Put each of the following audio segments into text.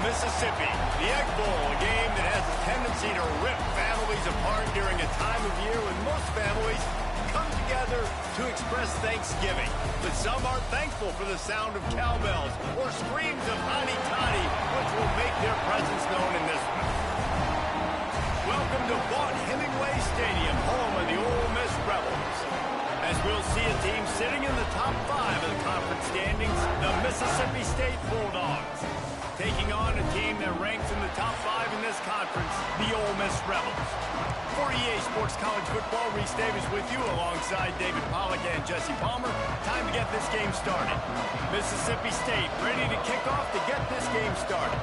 Mississippi. The Egg Bowl, a game that has a tendency to rip families apart during a time of year when most families come together to express Thanksgiving. But some are thankful for the sound of cowbells or screams of Hotty Toddy, which will make their presence known in this one. Welcome to Vaught-Hemingway Stadium, home of the Ole Miss Rebels. As we'll see a team sitting in the top 5 of the conference standings, the Mississippi State Bulldogs, taking on a team that ranks in the top 5 in this conference, the Ole Miss Rebels. For EA Sports College Football, Reese Davis with you alongside David Pollack and Jesse Palmer. Time to get this game started. Mississippi State ready to kick off to get this game started.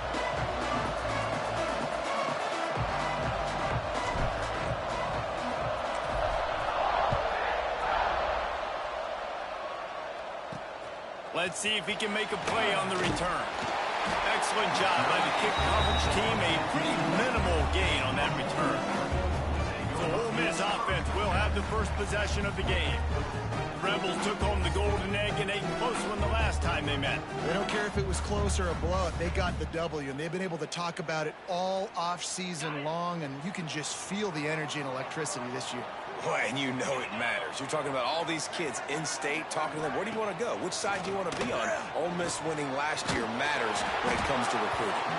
Let's see if he can make a play on the return. Excellent job by the kick coverage team. A pretty minimal gain on that return. So Ole Miss offense will have the first possession of the game. The Rebels took home the golden egg in a close one the last time they met. They don't care if it was close or a blowout. They got the W, and they've been able to talk about it all off-season long, and you can just feel the energy and electricity this year. Boy, and you know it matters. You're talking about all these kids in state, talking to them. Where do you want to go? Which side do you want to be on? Ole Miss winning last year matters when it comes to recruiting.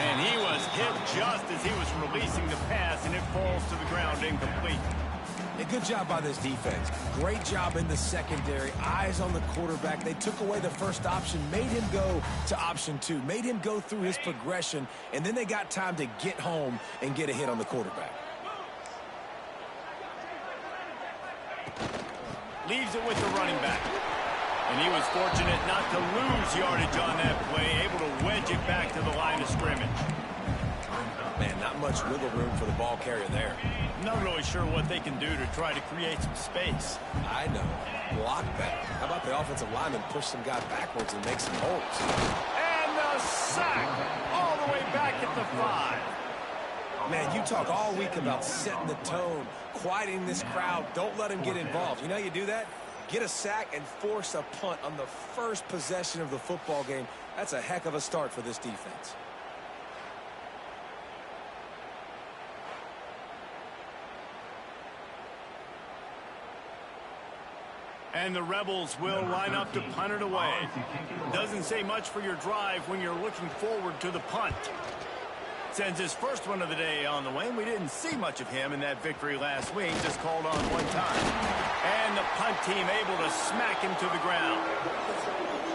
And he was hit just as he was releasing the pass, and it falls to the ground incomplete. A good job by this defense. Great job in the secondary. Eyes on the quarterback. They took away the first option, made him go to option 2, made him go through his progression, and then they got time to get home and get a hit on the quarterback. Leaves it with the running back. And he was fortunate not to lose yardage on that play, able to wedge it back to the line of scrimmage. Man, not much wiggle room for the ball carrier there. Not really sure what they can do to try to create some space. I know. Block better. How about the offensive lineman push some guy backwards and make some holes? And the sack all the way back at the 5. Man, you talk all week about setting the tone, quieting this crowd. Don't let him get involved. You know how you do that? Get a sack and force a punt on the first possession of the football game. That's a heck of a start for this defense. And the Rebels will line up to punt it away. Doesn't say much for your drive when you're looking forward to the punt. Sends his first one of the day on the way. We didn't see much of him in that victory last week, just called on one time. And the punt team able to smack him to the ground.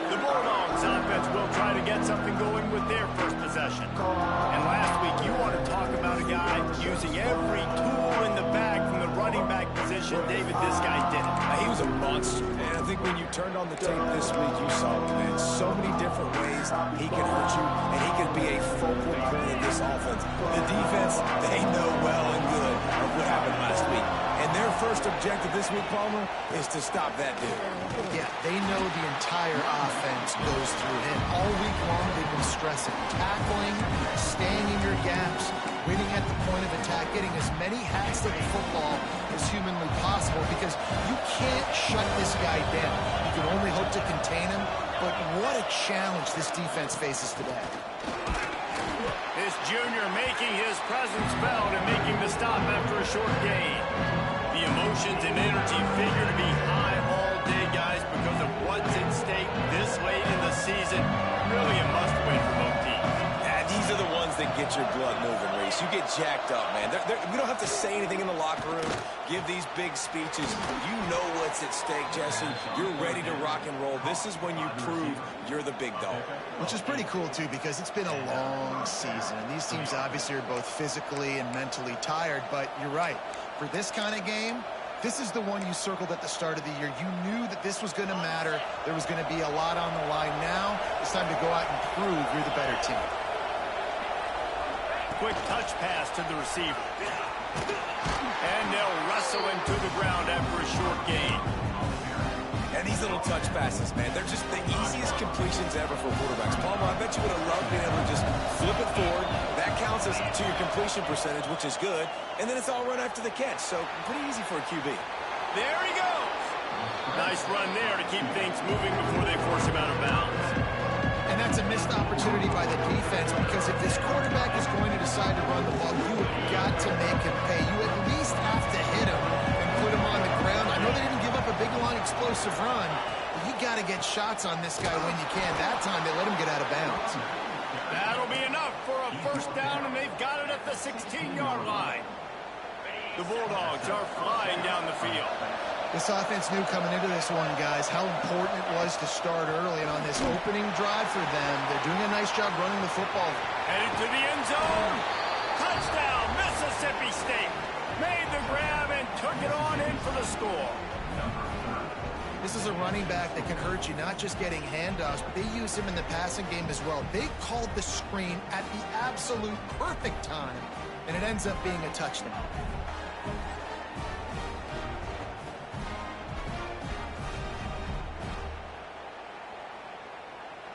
The Bulldogs offense will try to get something going with their first possession. And last week, you want to talk about a guy using every tool in the bag from the running back position. David, this guy did it. He was a monster, man. I think when you turned on the tape this week, you saw him, man. So many different ways he can hurt you, and he can be a focal point of this offense. The defense, they know well and good of what happened last week. And their first objective this week, Palmer, is to stop that dude. Yeah, they know the entire offense goes through him. All week long, they've been stressing tackling, staying in your gaps, winning at the point of attack, getting as many hacks to the football as humanly possible, because you can't shut this guy down. You can only hope to contain him, but what a challenge this defense faces today. This junior making his presence felt and making the stop after a short gain. The emotions and energy figure to be high all day, guys, because of what's at stake this late in the season. Really a must-win for both teams. Yeah, these are the ones that get your blood moving, Reese. You get jacked up, man. We don't have to say anything in the locker room, give these big speeches. You know what's at stake, Jesse. You're ready to rock and roll. This is when you prove you're the big dog. Which is pretty cool, too, because it's been a long season. And these teams obviously are both physically and mentally tired, but you're right. For this kind of game, this is the one you circled at the start of the year. You knew that this was going to matter. There was going to be a lot on the line. Now it's time to go out and prove you're the better team. Quick touch pass to the receiver. And they'll wrestle him to the ground after a short gain. And these little touch passes, man, they're just the easiest completions ever for quarterbacks. Palmer, I bet you would have loved being able to just flip it forward. That counts as to your completion percentage, which is good. And then it's all run after the catch, so pretty easy for a QB. There he goes. Nice run there to keep things moving before they force him out of bounds. And that's a missed opportunity by the defense, because if this quarterback is going to decide to run the ball, you have got to make him pay. You at least have to hit him and put him on the ground. I know they didn't give up a big, long, explosive run, but you got to get shots on this guy when you can. That time, they let him get out of bounds. That'll be enough for a first down, and they've got it at the 16-yard line. The Bulldogs are flying down the field. This offense knew coming into this one, guys, how important it was to start early. And on this opening drive for them, they're doing a nice job running the football. Headed to the end zone. Touchdown, Mississippi State. Made the grab and took it on in for the score. This is a running back that can hurt you, not just getting handoffs, but they use him in the passing game as well. They called the screen at the absolute perfect time, and it ends up being a touchdown.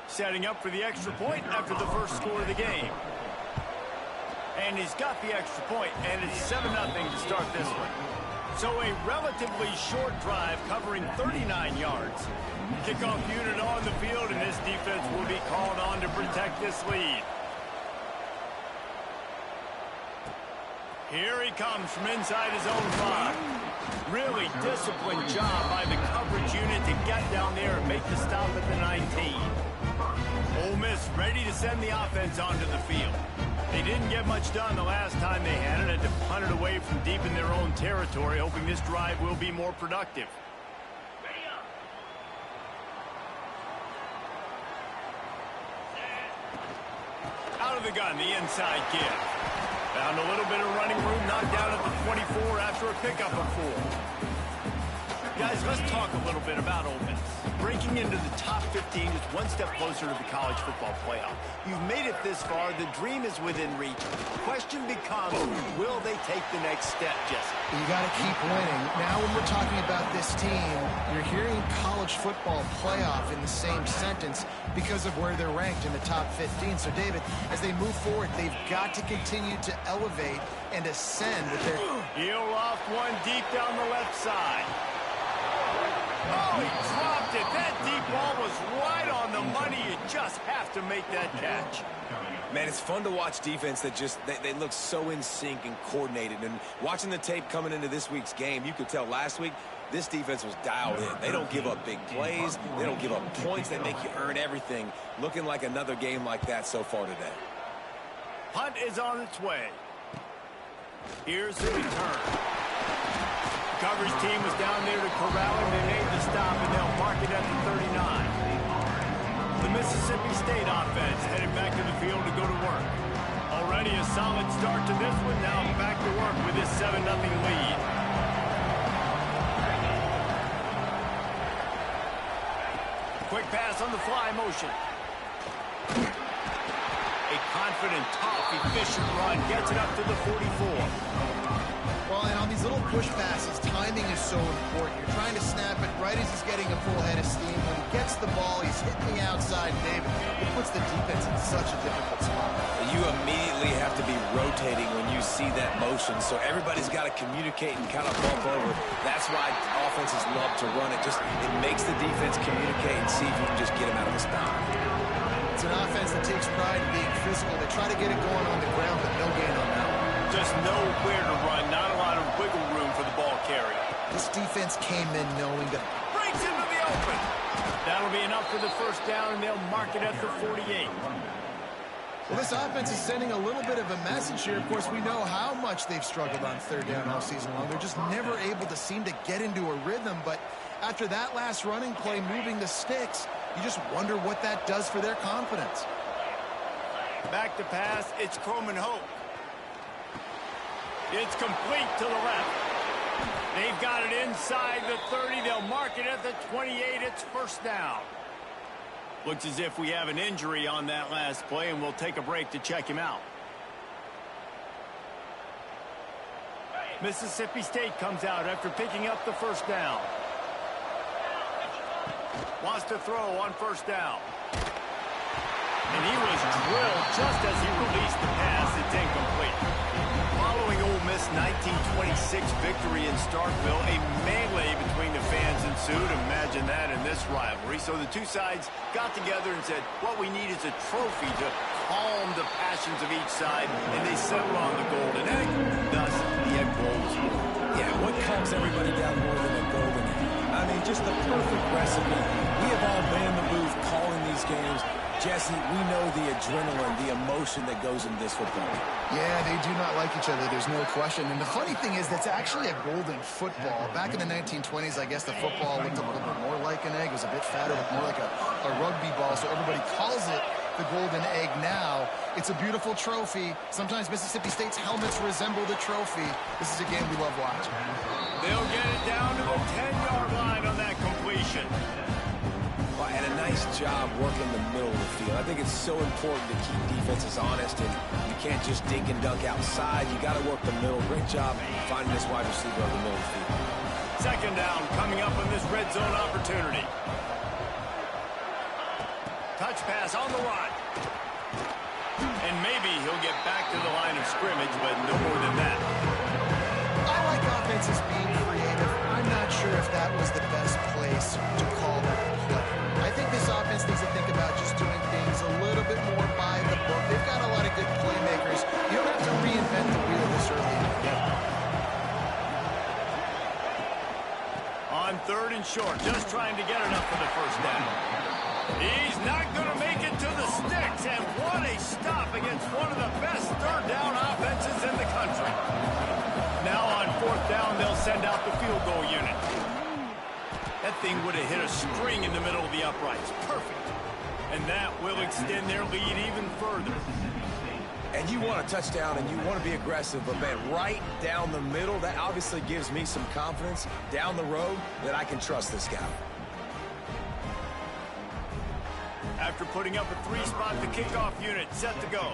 Setting up for the extra point after the first score of the game. And he's got the extra point, and it's 7-0 to start this one. So a relatively short drive covering 39 yards. Kickoff unit on the field, and this defense will be called on to protect this lead. Here he comes from inside his own 5. Really disciplined job by the coverage unit to get down there and make the stop at the 19. Ole Miss ready to send the offense onto the field. They didn't get much done the last time they had it, to punt it away from deep in their own territory, hoping this drive will be more productive. Out of the gun, the inside give. Found a little bit of running room, knocked down at the 24 after a pickup of 4. Guys, let's talk a little bit about Ole Miss. Breaking into the top 15 is one step closer to the college football playoff. You've made it this far. The dream is within reach. The question becomes, will they take the next step, Jesse? You got to keep winning. Now when we're talking about this team, you're hearing college football playoff in the same sentence because of where they're ranked in the top 15. So, David, as they move forward, they've got to continue to elevate and ascend with their... Heel off one deep down the left side. Oh, he dropped it. That deep ball was right on the money. You just have to make that catch. Man, it's fun to watch defense that just, they look so in sync and coordinated. And watching the tape coming into this week's game, you could tell last week, this defense was dialed in. They don't give up big plays. They don't give up points. They make you earn everything. Looking like another game like that so far today. Punt is on its way. Here's the return. Coverage team was down there to corral him. They made the stop, and they'll mark it at the 39. The Mississippi State offense headed back to the field to go to work. Already a solid start to this one. Now back to work with this 7-0 lead. Quick pass on the fly motion. A confident, tough, efficient run gets it up to the 44. Well, and on these little push passes, timing is so important. You're trying to snap it right as he's getting a full head of steam. When he gets the ball, he's hitting the outside, David. It puts the defense in such a difficult spot. You immediately have to be rotating when you see that motion, so everybody's got to communicate and kind of bump over. That's why offenses love to run it. It makes the defense communicate and see if you can just get him out of the stop. It's an offense that takes pride in being physical. They try to get it going on the ground, but no gain on that one. Just nowhere to run, not a lot of wiggle room for the ball carrier. This defense came in knowing that... Breaks into the open. That'll be enough for the first down, and they'll mark it at the 48. Well, this offense is sending a little bit of a message here. Of course, we know how much they've struggled on third down all season long. They're just never able to seem to get into a rhythm. But after that last running play, moving the sticks, you just wonder what that does for their confidence. Back to pass, it's Croman Hope. It's complete to the left. They've got it inside the 30. They'll mark it at the 28. It's first down. Looks as if we have an injury on that last play, and we'll take a break to check him out. Mississippi State comes out after picking up the first down. Wants to throw on first down. And he was drilled just as he released the pass. It's incomplete. Following Ole infamous 1926 victory in Starkville, a melee between the fans ensued. Imagine that in this rivalry. So the two sides got together and said, what we need is a trophy to calm the passions of each side, and they settled on the golden egg. Thus, the Egg Bowl was born. Yeah, what calms everybody down more than a golden egg? I mean, just the perfect recipe. We have all been in the booth calling these games. Jesse, we know the adrenaline, the emotion that goes into this football. Yeah, they do not like each other, there's no question. And the funny thing is, that's actually a golden football. Back in the 1920s, I guess the football looked a little bit more like an egg. It was a bit fatter, looked more like a rugby ball, so everybody calls it the golden egg now. It's a beautiful trophy. Sometimes Mississippi State's helmets resemble the trophy. This is a game we love watching. They'll get it down to the 10-yard line on that completion. Well, and a nice job working the middle of the field. I think it's so important to keep defenses honest, and you can't just dink and dunk outside. You got to work the middle. Great job finding this wide receiver on the middle of the field. Second down coming up on this red zone opportunity. Touch pass on the run. And maybe he'll get back to the line of scrimmage, but no more than that. I like offenses being creative. I'm not sure if that was the best place to call that play. I think this offense needs to think about just doing things a little bit more by the book. They've got a lot of good playmakers. You don't have to reinvent the wheel this early in the game. On third and short, just trying to get enough for the first down. He's not going to make it to the sticks, and what a stop against one of the best third down offenses in the country. Now on fourth down, they'll send out the field goal unit. That thing would have hit a string in the middle of the uprights. Perfect. And that will extend their lead even further. And you want a touchdown and you want to be aggressive, but man, right down the middle, that obviously gives me some confidence down the road that I can trust this guy. After putting up a three-spot, the kickoff unit set to go.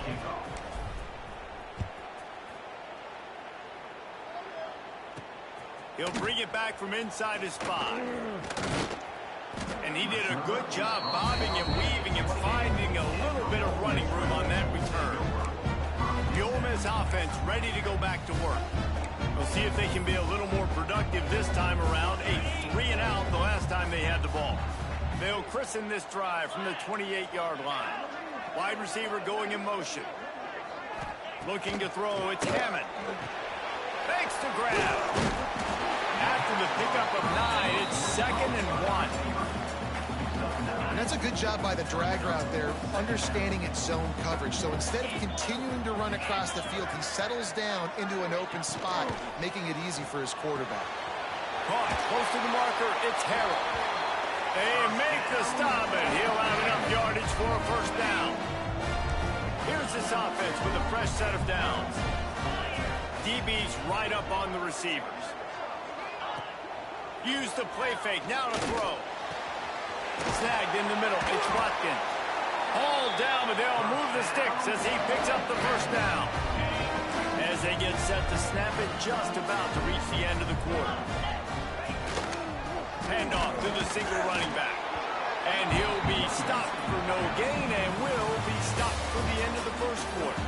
He'll bring it back from inside his spot. And he did a good job bobbing and weaving and finding a little bit of running room on that return. The Ole Miss offense ready to go back to work. We'll see if they can be a little more productive this time around. A 3-and-out the last time they had the ball. They'll christen this drive from the 28-yard line. Wide receiver going in motion. Looking to throw, it's Hammond. Fakes to grab. After the pickup of 9, it's 2nd and 1. And that's a good job by the drag route there, understanding its zone coverage. So instead of continuing to run across the field, he settles down into an open spot, making it easy for his quarterback. Caught close to the marker, it's Harrell. They make the stop, and he'll have enough yardage for a first down. Here's this offense with a fresh set of downs. DB's right up on the receivers. Use the play fake, now to throw. Snagged in the middle, it's Watkins. Hauled down, but they'll move the sticks as he picks up the first down. As they get set to snap it, just about to reach the end of the quarter. Handoff to the single running back. And he'll be stopped for no gain and will be stopped for the end of the first quarter.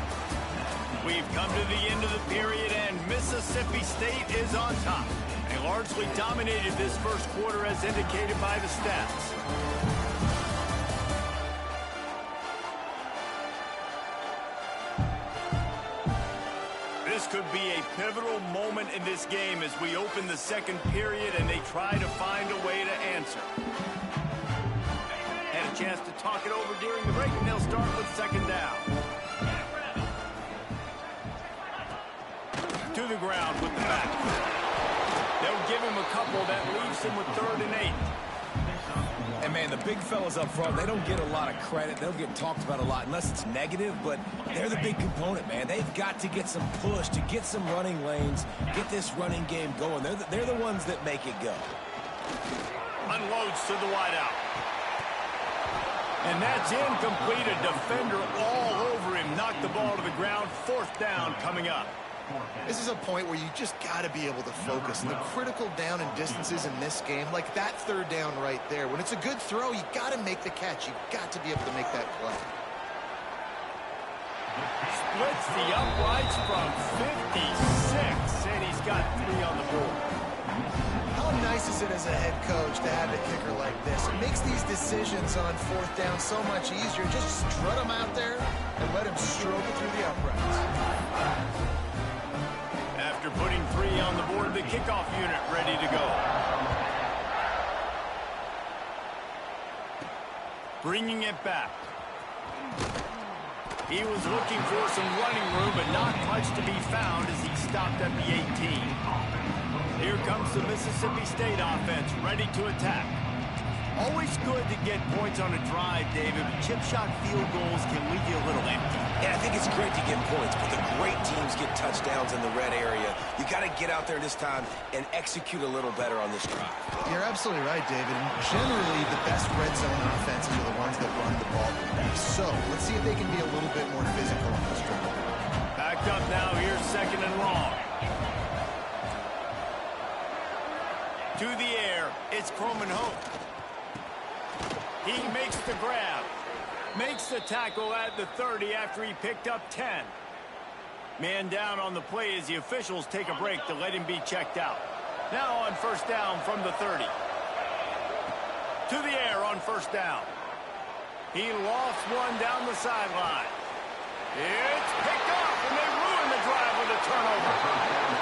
We've come to the end of the period, and Mississippi State is on top. They largely dominated this first quarter as indicated by the stats. This could be a pivotal moment in this game as we open the second period and they try to find a way to answer. Had a chance to talk it over during the break, and they'll start with second down. To the ground with the back. They'll give him a couple that leaves him with 3rd and 8. And man, the big fellas up front, they don't get a lot of credit. They'll get talked about a lot unless it's negative, but they're the big component, man. They've got to get some push, to get some running lanes, get this running game going. They're the ones that make it go. Unloads to the wideout. And that's incomplete. A defender all over him. Knocked the ball to the ground. 4th down coming up. This is a point where you just got to be able to focus. And the critical down and distances in this game, like that 3rd down right there, when it's a good throw, you got to make the catch. You've got to be able to make that play. Splits the uprights from 56, and he's got 3 on the board. How nice is it as a head coach to have a kicker like this? It makes these decisions on 4th down so much easier. Just strut him out there and let him stroke it through the uprights. After putting 3 on the board, the kickoff unit ready to go. Bringing it back. He was looking for some running room, but not much to be found as he stopped at the 18. Here comes the Mississippi State offense, ready to attack. Always good to get points on a drive, David, but chip shot field goals can leave you a little empty. Yeah, I think it's great to get points, but the great teams get touchdowns in the red area. You got to get out there this time and execute a little better on this drive. You're absolutely right, David. And generally, the best red zone offenses are the ones that run the ball the best. So let's see if they can be a little bit more physical on this drive. Backed up now. Here's 2nd and long. To the air, it's Coleman Hope. He makes the grab. Makes the tackle at the 30 after he picked up 10. Man down on the play as the officials take a break to let him be checked out. Now on 1st down from the 30. To the air on 1st down. He lofts one down the sideline. It's picked up, and they ruin the drive with a turnover.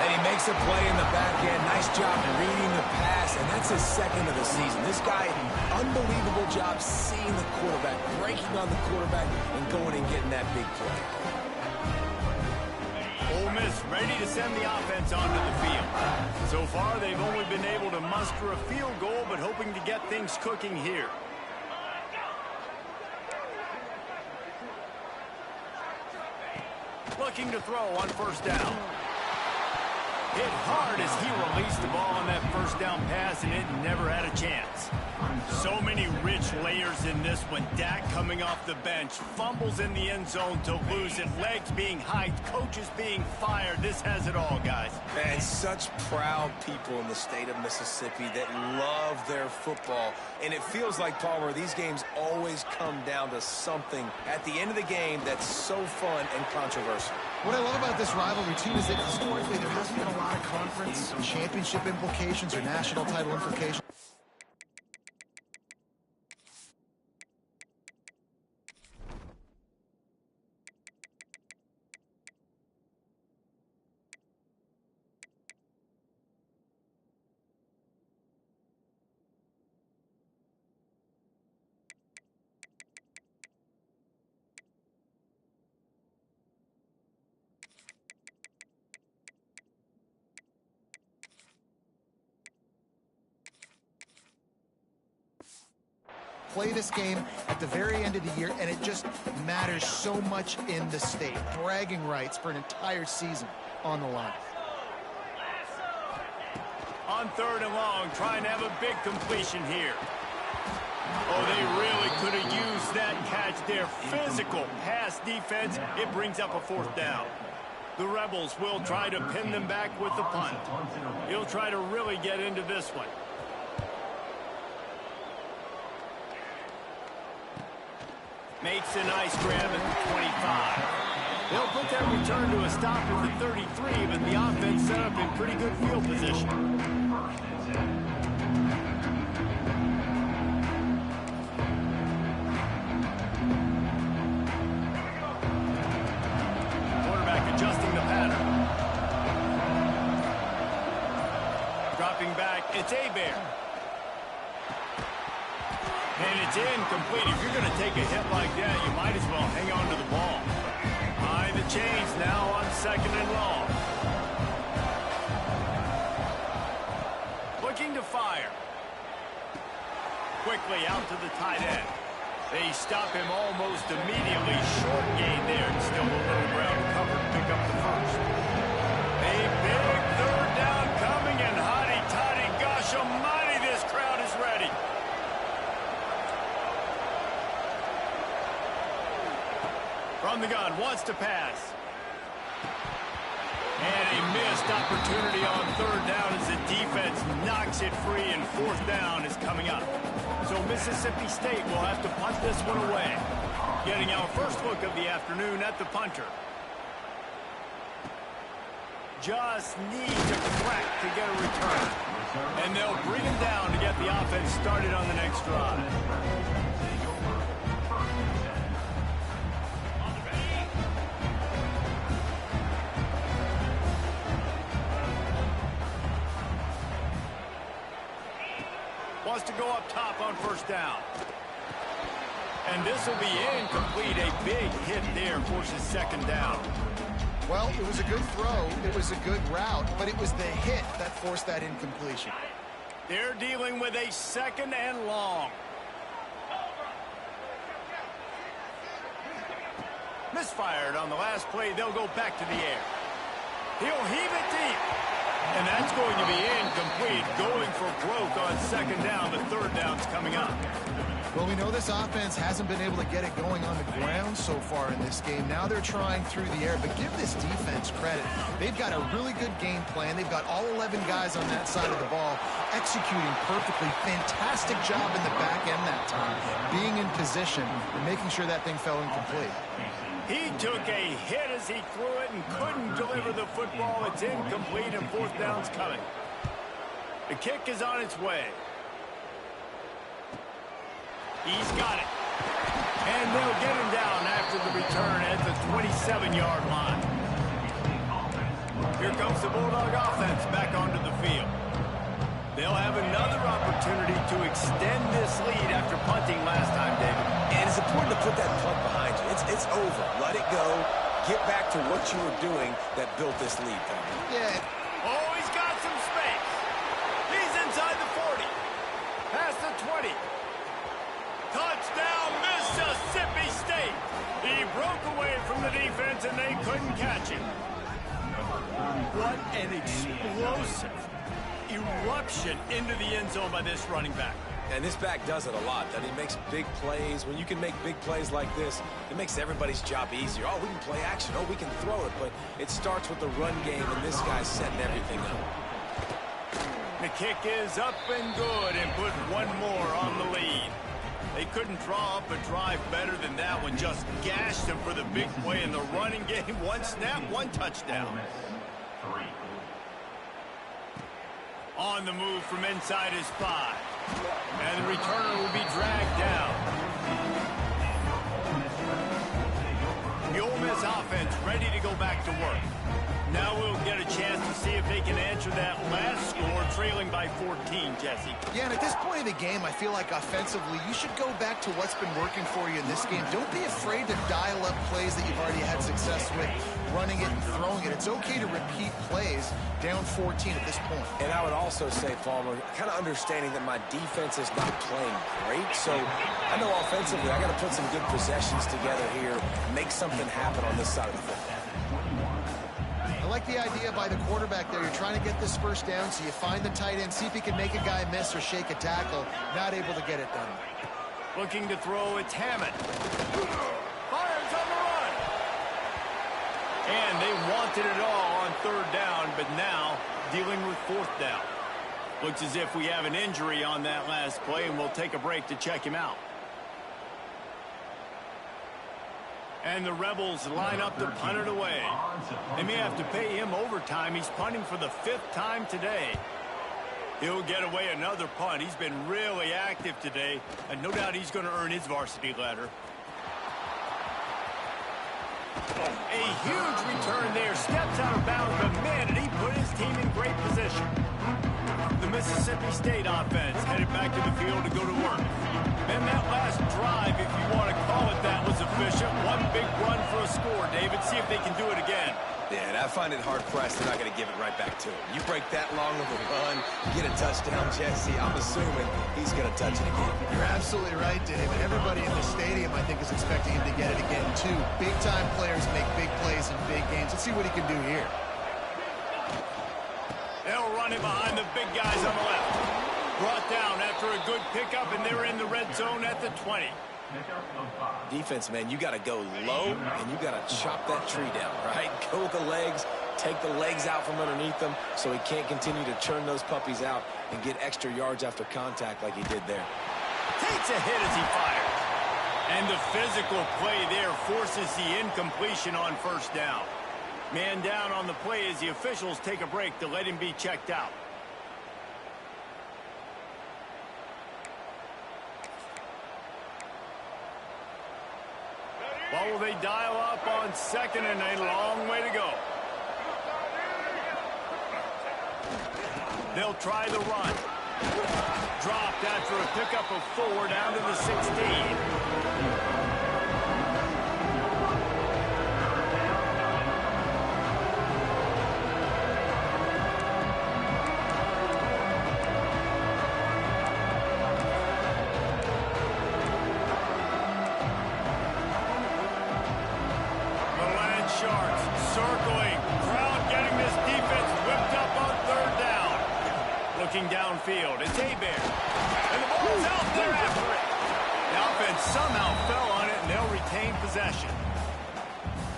And he makes a play in the back end. Nice job reading the pass, and that's his 2nd of the season. This guy, unbelievable job seeing the quarterback, breaking on the quarterback, and going and getting that big play. Ole Miss ready to send the offense onto the field. So far, they've only been able to muster a field goal, but hoping to get things cooking here. Looking to throw on 1st down. Hit hard as he released the ball on that 1st down pass, and it never had a chance. So many rich layers in this one. Dak coming off the bench, fumbles in the end zone to lose it, legs being hiked, coaches being fired. This has it all, guys. And such proud people in the state of Mississippi that love their football. And it feels like, Palmer, these games always come down to something at the end of the game that's so fun and controversial. What I love about this rivalry, too, is that historically there hasn't been a lot of conference championship implications or national title implications. Play this game at the very end of the year, and it just matters so much in the state. Bragging rights for an entire season on the line. On 3rd and long, trying to have a big completion here. Oh, they really could have used that catch there. Physical pass defense. It brings up a 4th down. The Rebels will try to pin them back with the punt. He'll try to really get into this one. Makes a nice grab at the 25. They'll put that return to a stop at the 33, but the offense set up in pretty good field position. Quarterback adjusting the pattern. Dropping back, it's Hebert. And it's incomplete. If you're going to take a hit like that, you might as well hang on to the ball. Behind the chains now on 2nd and long. Looking to fire. Quickly out to the tight end. They stop him almost immediately. Short gain there. And still a little ground covered. Pick up the 1st. A big 3rd down coming, and hotty-toddy, gosh almighty, this crowd is ready. From the gun, wants to pass. And a missed opportunity on 3rd down as the defense knocks it free, and 4th down is coming up. So Mississippi State will have to punt this one away. Getting our first look of the afternoon at the punter. Just needs a crack to get a return. And they'll bring him down to get the offense started on the next drive. Wants to go up top on first down. And this will be incomplete. A big hit there forces second down. Well, it was a good throw. It was a good route, but it was the hit that forced that incompletion. They're dealing with a second and long. Misfired on the last play. They'll go back to the air. He'll heave it deep. And that's going to be incomplete. Going for broke on second down. The third down's coming up. Well, we know this offense hasn't been able to get it going on the ground so far in this game. Now they're trying through the air, but give this defense credit. They've got a really good game plan. They've got all 11 guys on that side of the ball executing perfectly. Fantastic job in the back end that time, being in position and making sure that thing fell incomplete. He took a hit as he threw it and couldn't deliver the football. It's incomplete and fourth down's coming. The kick is on its way. He's got it. And they'll get him down after the return at the 27-yard line. Here comes the Bulldog offense back onto the field. They'll have another opportunity to extend this lead after punting last time, David. And it's important to put that punt behind you. It's over. Let it go. Get back to what you were doing that built this lead. Yeah. Oh, he's got some space. He's inside the 40. Past the 20. Touchdown, Mississippi State. He broke away from the defense, and they couldn't catch him. What an explosive eruption into the end zone by this running back. And this back does it a lot. That he makes big plays. When you can make big plays like this, it makes everybody's job easier. Oh, we can play action. Oh, we can throw it. But it starts with the run game, and this guy's setting everything up. The kick is up and good, and put one more on the lead. They couldn't draw up a drive better than that one. Just gashed him for the big play in the running game. One snap, one touchdown. On the move from inside his 5. And the returner will be dragged down. The Ole Miss offense ready to go back to work. Now we'll get a chance to see if they can answer that last score, trailing by 14, Jesse. Yeah, and at this point of the game, I feel like offensively, you should go back to what's been working for you in this game. Don't be afraid to dial up plays that you've already had success with, running it and throwing it. It's okay to repeat plays down 14 at this point. And I would also say, Palmer, kind of understanding that my defense is not playing great. So I know offensively, I got to put some good possessions together here, make something happen on this side of the football. I like the idea by the quarterback there. You're trying to get this first down, so you find the tight end, see if he can make a guy miss or shake a tackle. Not able to get it done. Looking to throw, it's Hammond. Fires on the run. And they wanted it all on third down, but now dealing with fourth down. Looks as if we have an injury on that last play, and we'll take a break to check him out. And the Rebels line up to punt it away. They may have to pay him overtime. He's punting for the 5th time today. He'll get away another punt. He's been really active today, and no doubt he's going to earn his varsity letter. A huge return there. Steps out of bounds, but man, did he put his team in great position. The Mississippi State offense headed back to the field to go to work. And that last drive, if you want to call it that, was efficient. One big run for a score, David. See if they can do it again. Yeah, and I find it hard-pressed they're not going to give it right back to him. You break that long of a run, get a touchdown, Jesse, I'm assuming he's going to touch it again. You're absolutely right, David. Everybody in the stadium, I think, is expecting him to get it again, too. Big-time players make big plays in big games. Let's see what he can do here. They'll run it behind the big guys on the left. Brought down after a good pickup, and they're in the red zone at the 20. Defense, man, you got to go low, and you got to chop that tree down, right? Go with the legs, take the legs out from underneath them so he can't continue to churn those puppies out and get extra yards after contact like he did there. Takes a hit as he fires. And the physical play there forces the incompletion on first down. Man down on the play as the officials take a break to let him be checked out. Well, will they dial up on second and a long way to go? They'll try the run. Dropped after a pickup of 4 down to the 16. Downfield. It's Hebert. And the ball's out there after it. The offense somehow fell on it, and they'll retain possession.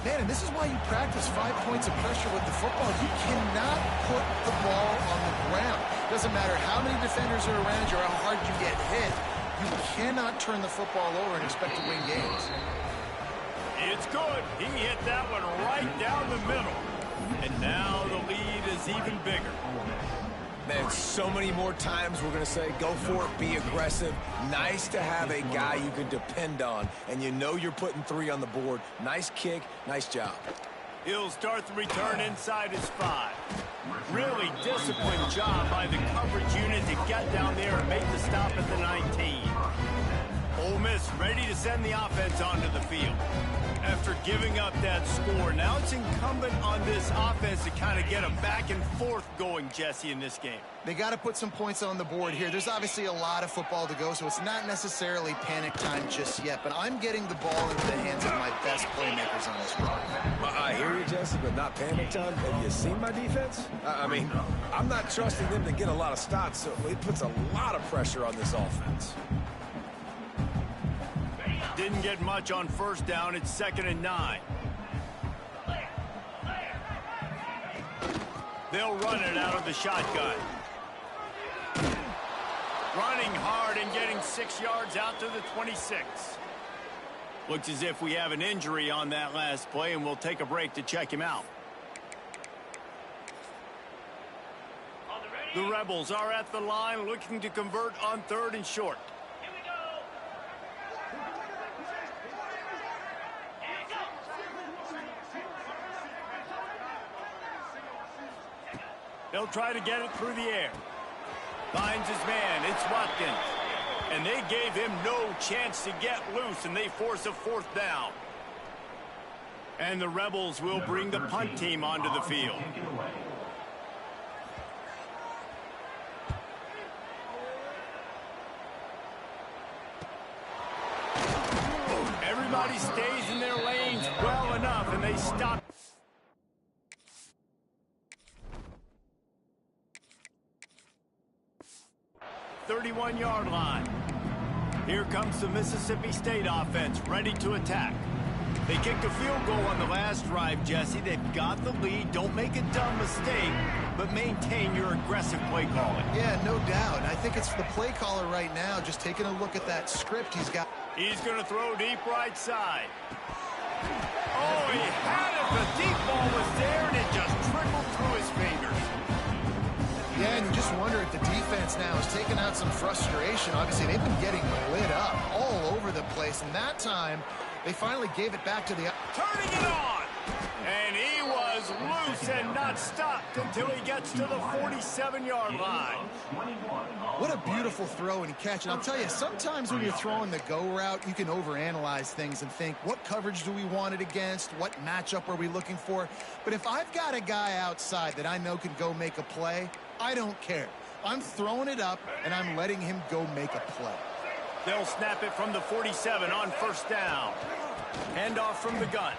Man, and this is why you practice 5 points of pressure with the football. You cannot put the ball on the ground. Doesn't matter how many defenders are around you or how hard you get hit. You cannot turn the football over and expect to win games. It's good. He hit that one right down the middle. And now the lead is even bigger. Man, so many more times we're going to say, go for it, be aggressive. Nice to have a guy you can depend on, and you know you're putting 3 on the board. Nice kick, nice job. He'll start the return inside his 5. Really disciplined job by the coverage unit to get down there and make the stop at the 19. Ole Miss ready to send the offense onto the field. After giving up that score, now it's incumbent on this offense to kind of get a back and forth going, Jesse, in this game. They got to put some points on the board here. There's obviously a lot of football to go, so it's not necessarily panic time just yet, but I'm getting the ball into the hands of my best playmakers on this run. Well, I hear you, Jesse, but not panic time. Have you seen my defense? I mean, I'm not trusting them to get a lot of stops, so it puts a lot of pressure on this offense. Didn't get much on first down. It's 2nd and 9. They'll run it out of the shotgun. Running hard and getting 6 yards out to the 26. Looks as if we have an injury on that last play, and we'll take a break to check him out. The Rebels are at the line looking to convert on 3rd and short. They'll try to get it through the air. Finds his man. It's Watkins. And they gave him no chance to get loose, and they force a 4th down. And the Rebels will bring the punt team onto the field. Everybody stays in their lanes well enough, and they stop. 31-yard line. Here comes the Mississippi State offense, ready to attack. They kicked a field goal on the last drive, Jesse. They've got the lead. Don't make a dumb mistake, but maintain your aggressive play calling. Yeah, no doubt. I think it's the play caller right now, just taking a look at that script he's got. He's going to throw deep right side. Oh, he had it. The deep ball was there, and it just trickled through his fingers. Yeah, and you just wonder if the defense now is taking out some frustration. Obviously, they've been getting lit up all over the place, and that time they finally gave it back to the... Turning it on! And he was loose and not stopped until he gets to the 47-yard line. What a beautiful throw and catch. And I'll tell you, sometimes when you're throwing the go route, you can overanalyze things and think, what coverage do we want it against? What matchup are we looking for? But if I've got a guy outside that I know can go make a play, I don't care. I'm throwing it up, and I'm letting him go make a play. They'll snap it from the 47 on 1st down. Handoff from the gun.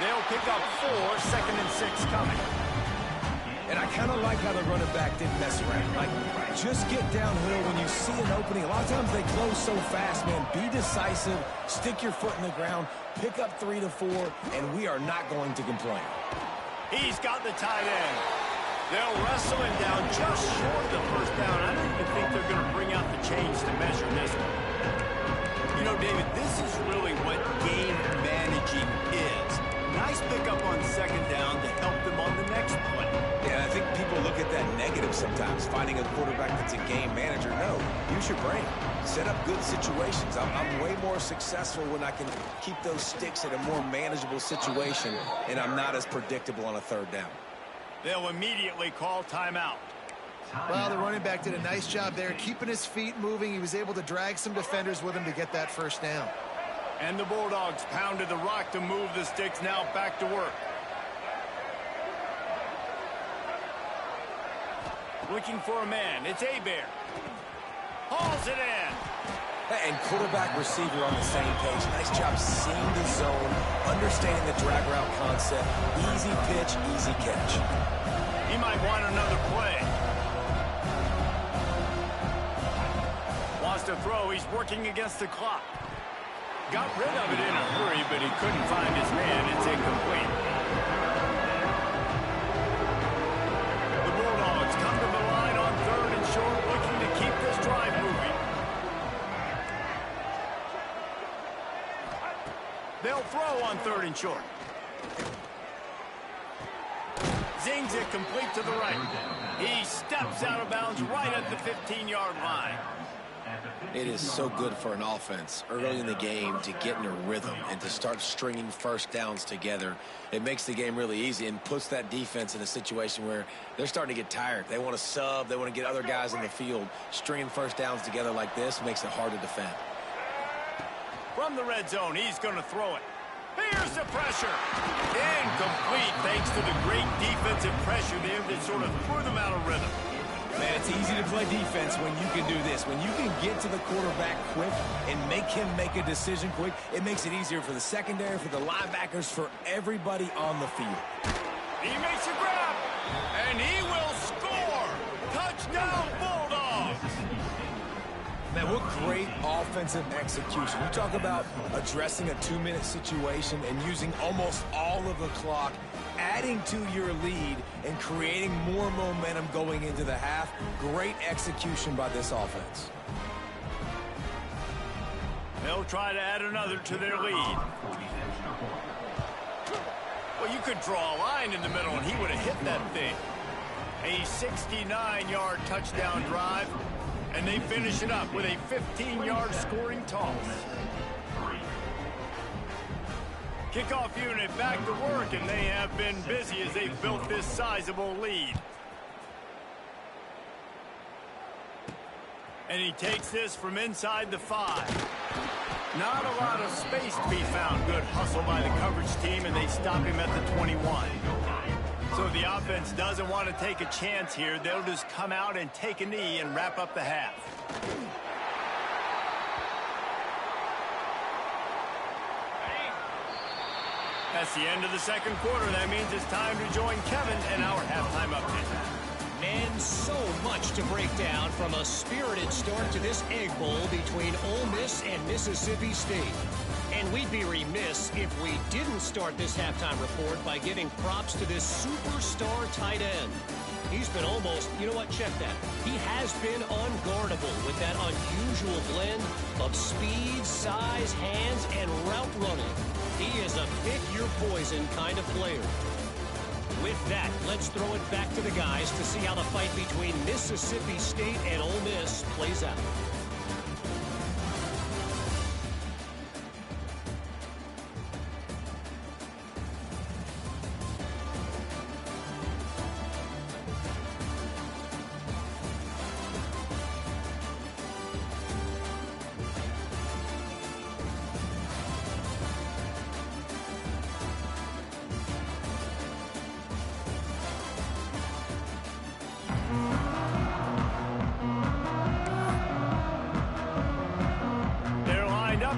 They'll pick up 4, 2nd and 6 coming. And I kind of like how the running back didn't mess around. Like, just get downhill when you see an opening. A lot of times they close so fast, man. Be decisive, stick your foot in the ground, pick up 3 to 4, and we are not going to complain. He's got the tight end. They'll wrestle him down just short of the 1st down. I don't even think they're going to bring out the chains to measure this one. You know, David, this is really what game managing is. Nice pickup on second down to help them on the next play. Yeah, I think people look at that negative sometimes, finding a quarterback that's a game manager. No, use your brain. Set up good situations. I'm way more successful when I can keep those sticks in a more manageable situation, and I'm not as predictable on a third down. They'll immediately call timeout. Well, the running back did a nice job there, keeping his feet moving. He was able to drag some defenders with him to get that first down. And the Bulldogs pounded the rock to move the sticks, now back to work. Looking for a man. It's Hebert. Hauls it in. And quarterback receiver on the same page. Nice job seeing the zone, understanding the drag route concept. Easy pitch, easy catch. He might want another play. Wants to throw. He's working against the clock. Got rid of it in a hurry, but he couldn't find his man. It's incomplete. The Bulldogs come to the line on third and short, looking to keep this drive moving. They'll throw on third and short. Zings it complete to the right. He steps out of bounds right at the 15-yard line. It is so good for an offense early in the game to get in a rhythm and to start stringing first downs together. It makes the game really easy and puts that defense in a situation where they're starting to get tired. They want to sub. They want to get other guys in the field. Stringing first downs together like this makes it hard to defend. From the red zone, he's going to throw it. Here's the pressure. Incomplete thanks to the great defensive pressure there that sort of threw them out of rhythm. Man, it's easy to play defense when you can do this. When you can get to the quarterback quick and make him make a decision quick, it makes it easier for the secondary, for the linebackers, for everybody on the field. He makes a grab, and he will score. Touchdown, Bulldogs. Man, what great offensive execution. You talk about addressing a 2-minute situation and using almost all of the clock, adding to your lead and creating more momentum going into the half. Great execution by this offense. They'll try to add another to their lead. Well, you could draw a line in the middle and he would have hit that thing. A 69-yard touchdown drive, and they finish it up with a 15-yard scoring toss. Kickoff unit back to work, and they have been busy as they've built this sizable lead. And he takes this from inside the 5. Not a lot of space to be found. Good hustle by the coverage team, and they stop him at the 21. So the offense doesn't want to take a chance here. They'll just come out and take a knee and wrap up the half. That's the end of the second quarter. That means it's time to join Kevin and our halftime update. And so much to break down from a spirited start to this Egg Bowl between Ole Miss and Mississippi State. And we'd be remiss if we didn't start this halftime report by giving props to this superstar tight end. He's been almost, you know what, check that. He has been unguardable with that unusual blend of speed, size, hands, and route running. He is a pick-your-poison kind of player. With that, let's throw it back to the guys to see how the fight between Mississippi State and Ole Miss plays out.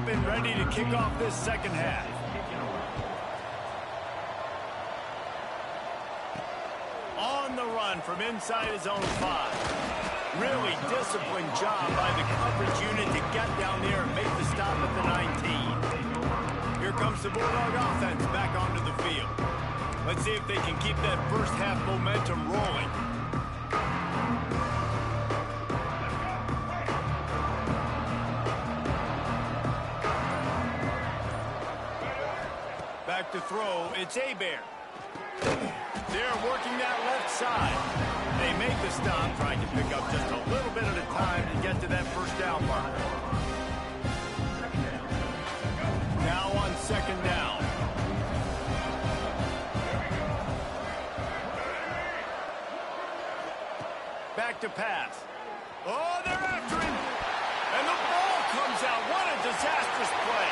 And ready to kick off this second half. On the run from inside his own 5. Really disciplined job by the coverage unit to get down there and make the stop at the 19. Here comes the Bulldog offense back onto the field. Let's see if they can keep that first half momentum rolling. back to throw. It's Hebert. They're working that left side. They make the stop, trying to pick up just a little bit at a time to get to that first down marker. Now on second down. Back to pass. Oh, they're after him. And the ball comes out. What a disastrous play.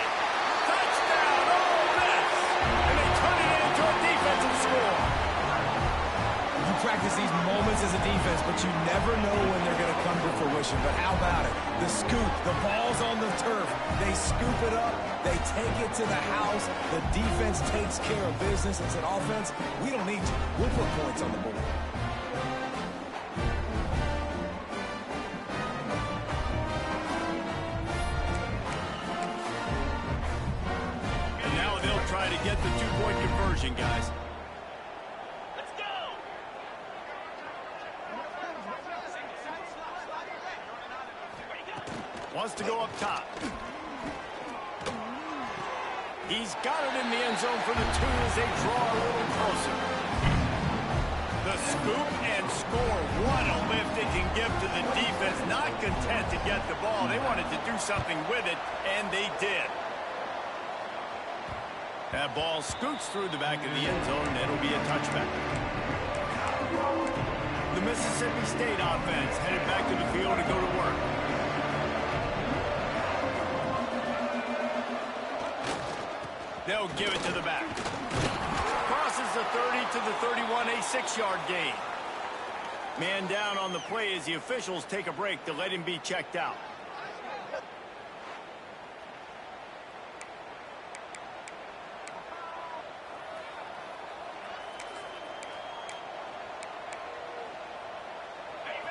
Touchdown, Ole Miss. And they turn it into a defensive score. You practice these moments as a defense, but you never know when they're going to come to fruition. But how about it? The scoop, the ball's on the turf. They scoop it up. They take it to the house. The defense takes care of business. It's an offense. We don't need to. We'll put points on the board. Try to get the two-point conversion, guys. Let's go! Wants to go up top. He's got it in the end zone for the two as they draw a little closer. The scoop and score. What a lift they can give to the defense. Not content to get the ball. They wanted to do something with it, and they did. That ball scoots through the back of the end zone, and it'll be a touchback. The Mississippi State offense headed back to the field to go to work. They'll give it to the back. Crosses the 30 to the 31, a 6-yard gain. Man down on the play as the officials take a break to let him be checked out.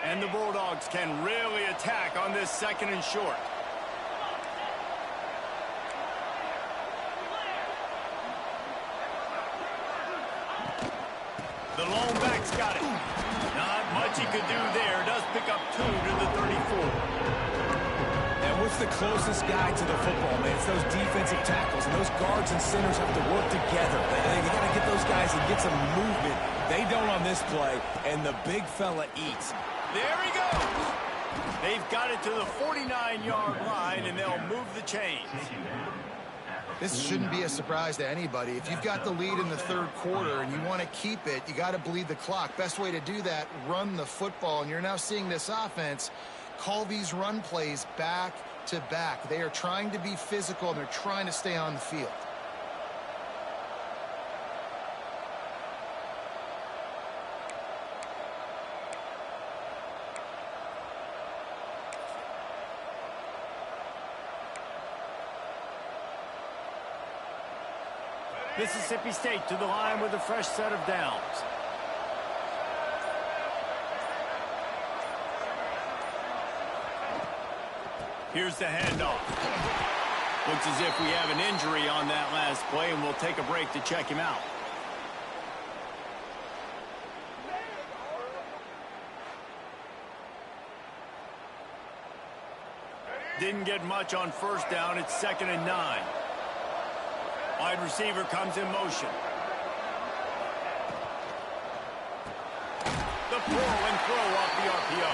And the Bulldogs can really attack on this second and short. The lone back's got it. Not much he could do there. Does pick up 2 to the 34. And what's the closest guy to the football, man? It's those defensive tackles. And those guards and centers have to work together. They got to get those guys and get some movement. They don't on this play, and the big fella eats. There he goes. They've got it to the 49-yard line, and they'll move the chains. This shouldn't be a surprise to anybody. If you've got the lead in the third quarter and you want to keep it, you got to bleed the clock. Best way to do that, run the football. And you're now seeing this offense call these run plays back to back. They are trying to be physical, and they're trying to stay on the field. Mississippi State to the line with a fresh set of downs. Here's the handoff. Looks as if we have an injury on that last play, and we'll take a break to check him out. Didn't get much on first down. It's 2nd and 9. Wide receiver comes in motion. The pull and throw off the RPO.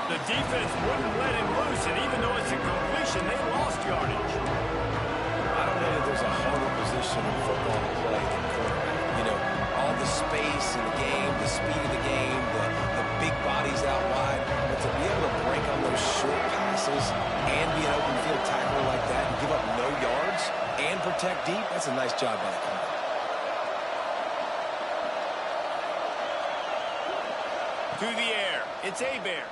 The defense wouldn't let him loose, and even though it's a completion, they lost yardage. I don't know that there's a harder position in football to play than quarterback. You know, all the space in the game, the speed of the game, the big bodies out wide. But to be able to break on those short passes and be an open field tackler like that and give up no yards and protect deep, that's a nice job by the corner. To the air. It's Hebert.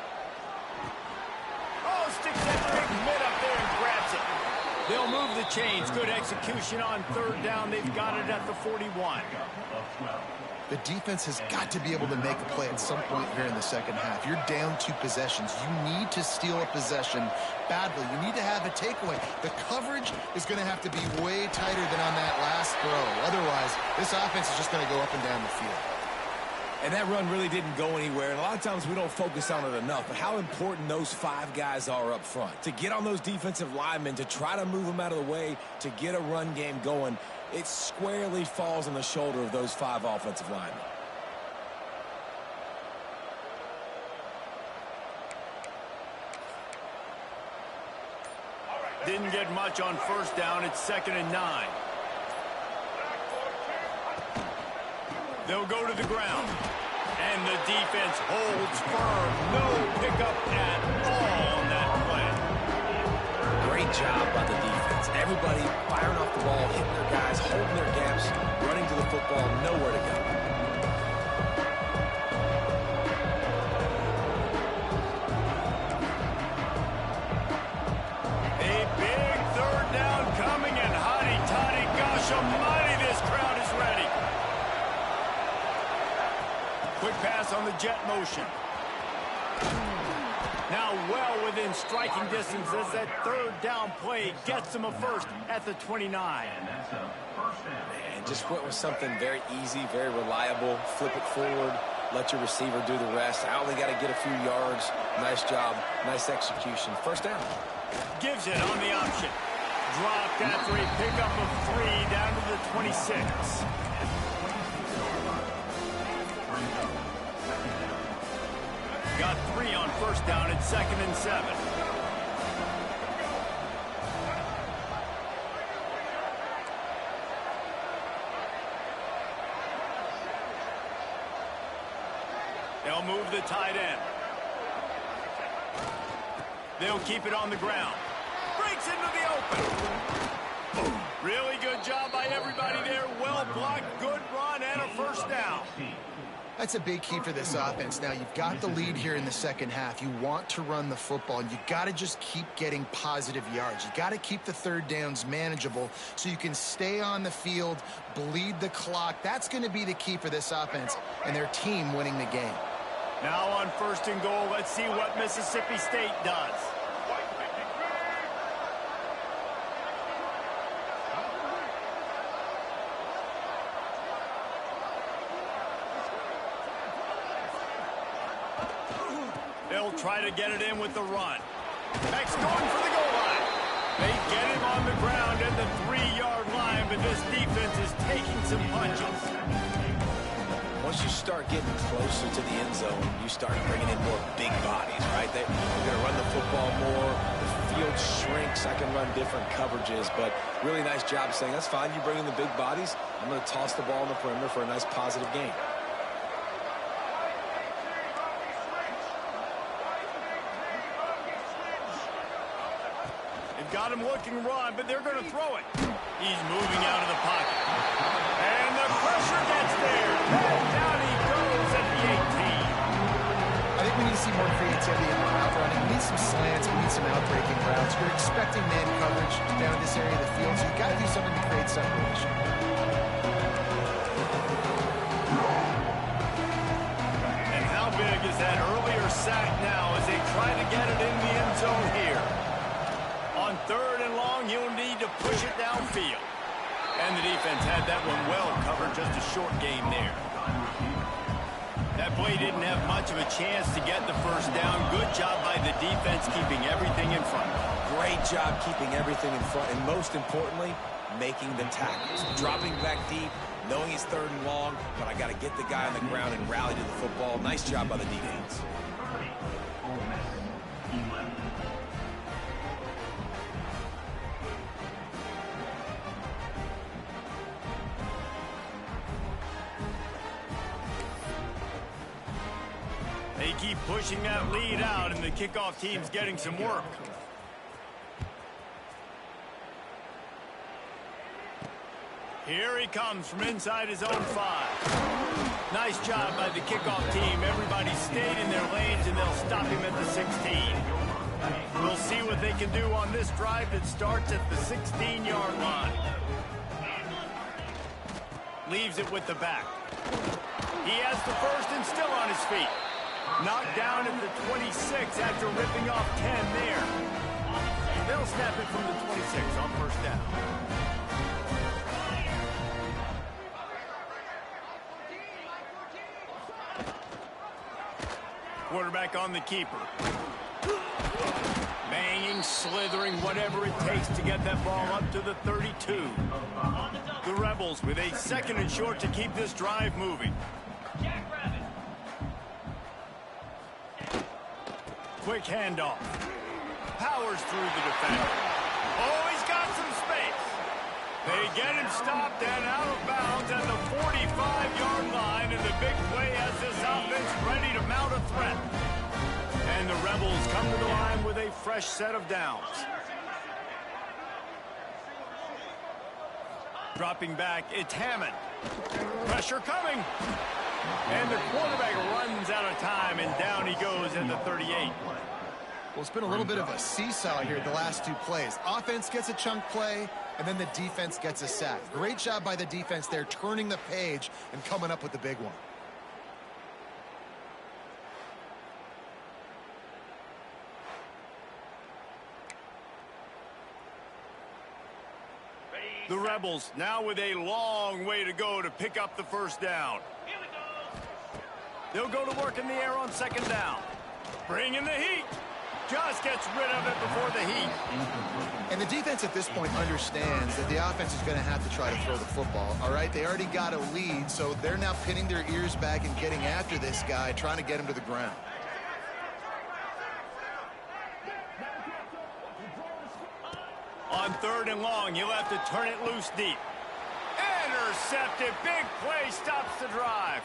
Oh, sticks that big mid up there and grabs it. They'll move the chains. Good execution on third down. They've got it at the 41. The defense has got to be able to make a play at some point here in the second half. You're down 2 possessions. You need to steal a possession badly. You need to have a takeaway. The coverage is going to have to be way tighter than on that last throw. Otherwise, this offense is just going to go up and down the field. And that run really didn't go anywhere. And a lot of times we don't focus on it enough. But how important those 5 guys are up front. To get on those defensive linemen, to try to move them out of the way, to get a run game going. it squarely falls on the shoulder of those 5 offensive linemen. Didn't get much on first down. It's 2nd and 9. They'll go to the ground. And the defense holds firm. No pickup at all on that play. Great job by the defense. Everybody firing off the ball, hitting their guys, holding their gaps, running to the football, nowhere to go. A big 3rd down coming, and hotty toddy, gosh almighty, this crowd is ready. Quick pass on the jet motion. Now well within striking distance as that 3rd down play gets them a first at the 29. And just went with something very easy, very reliable. Flip it forward, let your receiver do the rest. I only got to get a few yards. Nice job, nice execution. First down. Gives it on the option. Dropped after a pickup of 3 down to the 26. Got 3 on first down at 2nd and 7. They'll move the tight end. They'll keep it on the ground. Breaks into the open. Really good job by everybody there. Well blocked, good run, and a first down. That's a big key for this offense. Now, you've got the lead here in the second half. You want to run the football, and you got to just keep getting positive yards. You got to keep the 3rd downs manageable so you can stay on the field, bleed the clock. That's going to be the key for this offense and their team winning the game. Now on 1st and goal, let's see what Mississippi State does. They'll try to get it in with the run. Max going for the goal line. They get him on the ground at the 3-yard line, but this defense is taking some punches. Once you start getting closer to the end zone, you start bringing in more big bodies, right? They're going to run the football more. The field shrinks. I can run different coverages, but really nice job saying, that's fine. You bring in the big bodies. I'm going to toss the ball on the perimeter for a nice positive gain. Got him looking run, but they're going to throw it. He's moving out of the pocket. And the pressure gets there. And down he goes at the 18. I think we need to see more creativity in the route running. We need some slants. We need some out-breaking routes. You're expecting man coverage down in this area of the field, so you've got to do something to create separation. And how big is that earlier sack now as they try to get it in the end zone here? On 3rd and long, he'll need to push it downfield. And the defense had that one well covered, just a short game there. That play didn't have much of a chance to get the first down. Good job by the defense keeping everything in front. Great job keeping everything in front, and most importantly, making the tackles. Dropping back deep, knowing it's 3rd and long, but I got to get the guy on the ground and rally to the football. Nice job by the defense. They keep pushing that lead out, and the kickoff team's getting some work. Here he comes from inside his own 5. Nice job by the kickoff team. Everybody stayed in their lanes, and they'll stop him at the 16. We'll see what they can do on this drive that starts at the 16-yard line. Leaves it with the back. He has the first and still on his feet. Knocked down at the 26 after ripping off 10 there. They'll snap it from the 26 on first down. Quarterback on the keeper. Banging, slithering, whatever it takes to get that ball up to the 32. The Rebels with a 2nd and short to keep this drive moving. Quick handoff. Powers through the defender. Oh, he's got some space. They get him stopped and out of bounds at the 45-yard line, and the big play has this offense ready to mount a threat. And the Rebels come to the line with a fresh set of downs. Dropping back, it's Hammond. Pressure coming. And the quarterback runs out of time, and down he goes at the 38. Well, it's been a little bit of a seesaw here the last 2 plays. Offense gets a chunk play, and then the defense gets a sack. Great job by the defense there, turning the page and coming up with the big one. The Rebels now with a long way to go to pick up the first down. They'll go to work in the air on 2nd down. Bring in the heat. Just gets rid of it before the heat. And the defense at this point understands that the offense is going to have to try to throw the football, all right? They already got a lead, so they're now pinning their ears back and getting after this guy, trying to get him to the ground. On 3rd and long, he'll have to turn it loose deep. Intercepted. Big play stops the drive.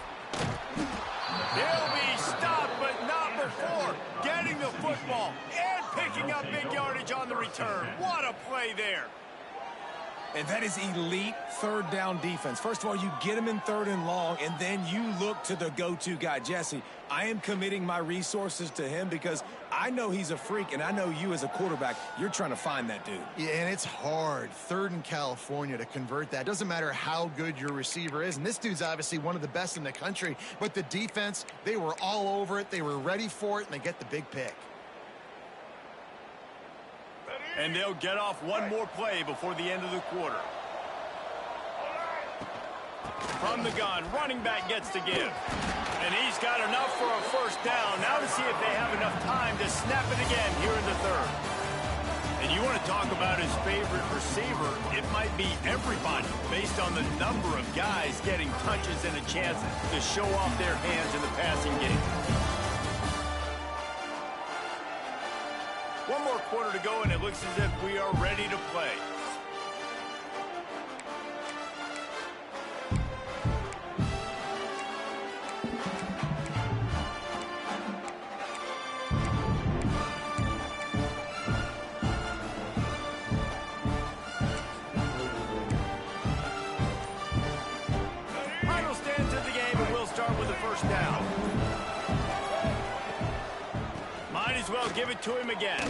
They'll be stopped, but not before getting the football and picking up big yardage on the return. What a play there. And that is elite 3rd down defense. First of all, you get him in 3rd and long, and then you look to the go-to guy, Jesse. I am committing my resources to him because I know he's a freak, and I know you as a quarterback, you're trying to find that dude. Yeah, and it's hard, 3rd in California, to convert that. Doesn't matter how good your receiver is, and this dude's obviously one of the best in the country, but the defense, they were all over it, they were ready for it, and they get the big pick. And they'll get off one more play before the end of the quarter. From the gun, running back gets to give. And he's got enough for a first down. Now to see if they have enough time to snap it again here in the 3rd. And you want to talk about his favorite receiver, it might be everybody based on the number of guys getting touches and a chance to show off their hands in the passing game. One more quarter to go, and it looks as if we are ready to play. Final stands of the game, and we'll start with the first down. Might as well give it to him again.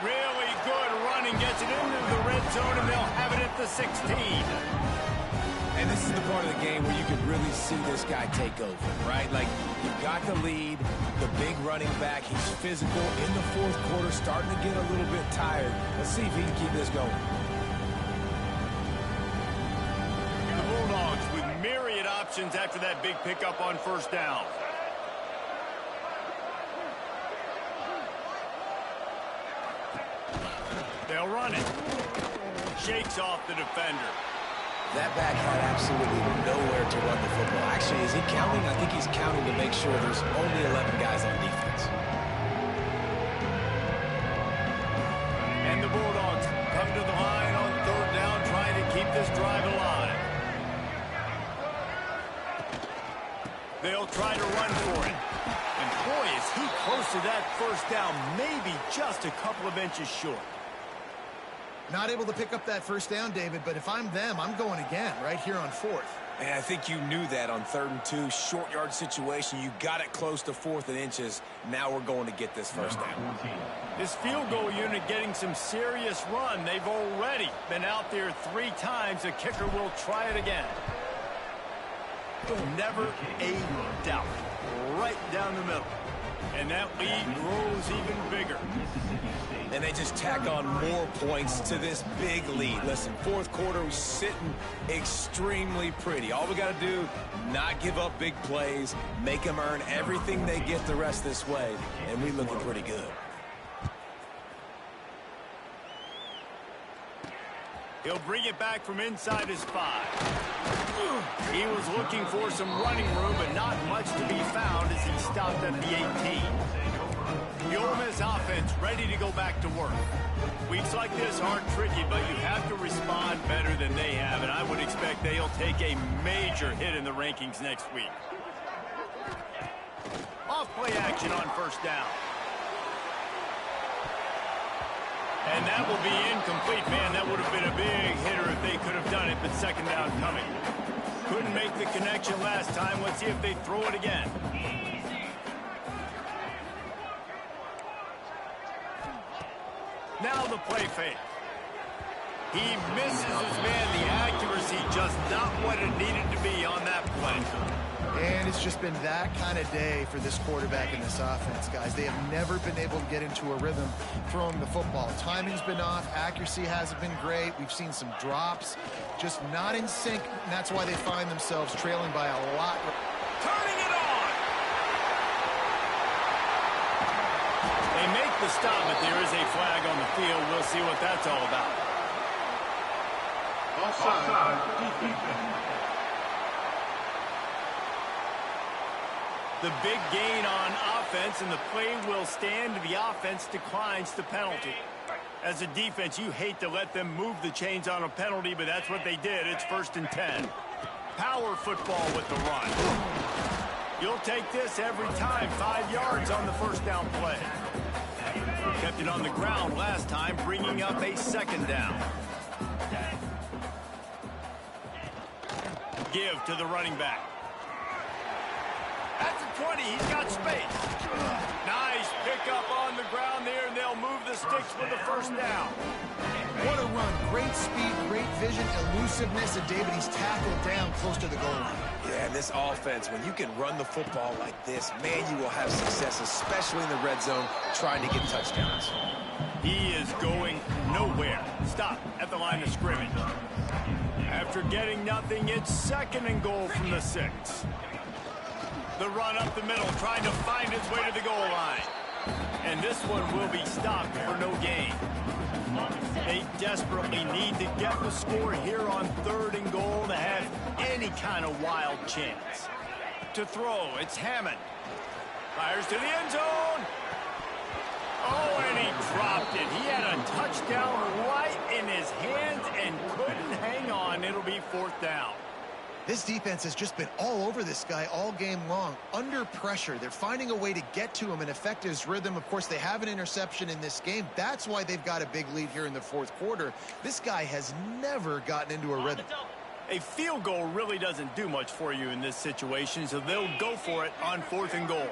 Really good running, gets it into the red zone, and they'll have it at the 16. And this is the part of the game where you can really see this guy take over, right? Like, you've got the lead, the big running back. He's physical in the 4th quarter, starting to get a little bit tired. Let's see if he can keep this going. The Bulldogs with myriad options after that big pickup on first down. They'll run it. Shakes off the defender. That back had absolutely nowhere to run the football. Actually, is he counting? I think he's counting to make sure there's only 11 guys on defense. And the Bulldogs come to the line on 3rd down, trying to keep this drive alive. They'll try to run for it. And boy, is he close to that first down, maybe just a couple of inches short. Not able to pick up that first down, David, but if I'm them, I'm going again right here on 4th. And I think you knew that on 3rd and 2, short yard situation. You got it close to 4th and inches. Now we're going to get this first down. This field goal unit getting some serious run. They've already been out there 3 times. The kicker will try it again. Never a doubt. Right down the middle. And that lead grows even bigger. And they just tack on more points to this big lead. Listen, 4th quarter was sitting extremely pretty. All we got to do, not give up big plays, make them earn everything they get the rest this way, and we looking pretty good. He'll bring it back from inside his 5. He was looking for some running room, but not much to be found as he stopped at the 18. The Ole Miss offense ready to go back to work. Weeks like this aren't tricky, but you have to respond better than they have, and I would expect they'll take a major hit in the rankings next week. Off play action on first down. And that will be incomplete. Man, that would have been a big hitter if they could have done it, but second down coming. Couldn't make the connection last time. Let's see if they throw it again. Now the play fake. He misses his man. The accuracy just not what it needed to be on that play. And it's just been that kind of day for this quarterback in this offense, guys. They have never been able to get into a rhythm throwing the football. Timing's been off. Accuracy hasn't been great. We've seen some drops. Just not in sync, and that's why they find themselves trailing by a lot. Turning it on! They make the stop, but there is a flag on the field. We'll see what that's all about. Offside. The big gain on offense, and the play will stand. The offense declines the penalty. As a defense, you hate to let them move the chains on a penalty, but that's what they did. It's 1st and 10. Power football with the run. You'll take this every time. 5 yards on the first down play. Kept it on the ground last time, bringing up a second down. Give to the running back. At the 20, he's got space. Nice pickup on the ground there, and they'll move the sticks for the first down. What a run. Great speed, great vision, elusiveness, and David, he's tackled down close to the goal line. Yeah, and this offense, when you can run the football like this, man, you will have success, especially in the red zone, trying to get touchdowns. He is going nowhere. Stop at the line of scrimmage. After getting nothing, it's 2nd and goal from the 6. The run up the middle, trying to find his way to the goal line. And this one will be stopped for no gain. They desperately need to get the score here on 3rd and goal to have any kind of wild chance. To throw, it's Hammond. Fires to the end zone. Oh, and he dropped it. He had a touchdown right in his hands and couldn't hang on. It'll be 4th down. This defense has just been all over this guy all game long. Under pressure, they're finding a way to get to him and affect his rhythm. Of course, they have an interception in this game. That's why they've got a big lead here in the 4th quarter. This guy has never gotten into a rhythm. A field goal really doesn't do much for you in this situation, so they'll go for it on 4th and goal.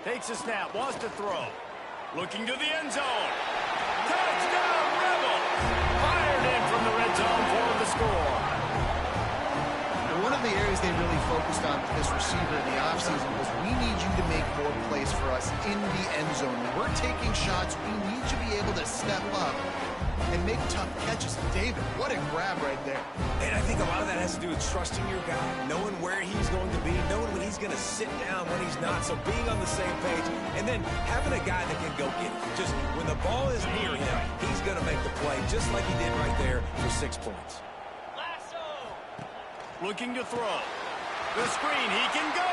Takes a snap, wants to throw. Looking to the end zone. Touchdown, Rebels! Fired in from the red zone for the score. And one of the areas they really focused on with this receiver in the offseason was, we need you to make more plays for us in the end zone. When we're taking shots, we need you to be able to step up and make tough catches. David, what a grab right there. And I think a lot of that has to do with trusting your guy, knowing where he's going to be, knowing when he's going to sit down, when he's not, so being on the same page, and then having a guy that can go get it. Just when the ball is near him, he's going to make the play, just like he did right there for 6 points. Looking to throw. The screen, he can go.